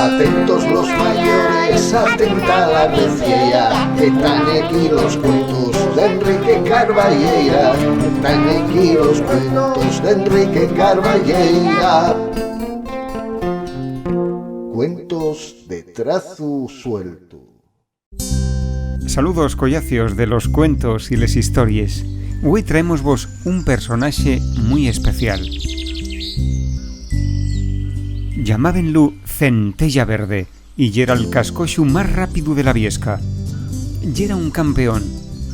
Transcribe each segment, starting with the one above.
Atentos los mayores, atenta la reciera, que están aquí los cuentos de Enrique Carballeira, están aquí los cuentos de Enrique Carballeira. Cuentos de trazo suelto. Saludos collacios de los cuentos y les historias. Hoy traemos vos un personaje muy especial. Llamábenlo Centella Verde y yera el cascoxo más rápido de la Viesca. Yera un campeón,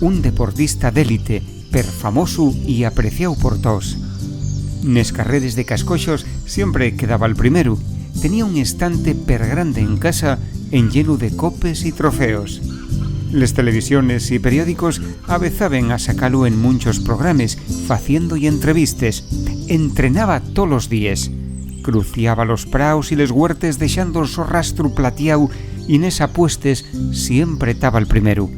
un deportista d'élite, per famoso y apreciado por todos. Nes carreres de cascoxos siempre quedaba el primero. Tenía un estante per grande en casa en lleno de copes y trofeos. Les televisiones y periódicos avezaben a sacarlo en muchos programas, faciendo y entrevistes. Entrenaba todos los días. Cruciaba los praus y les huertes dejando su rastro plateado y en esas apuestes siempre estaba el primero.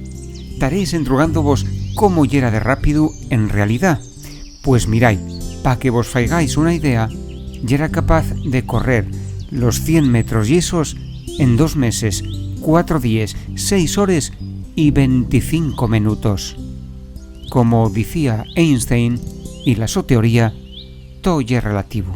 Taréis entrugando vos cómo yera de rápido en realidad. Pues mirai, pa que vos faigáis una idea, yera capaz de correr los 100 metros yesos en 2 meses, 4 días, 6 horas y 25 minutos. Como decía Einstein y la su teoría, todo es relativo.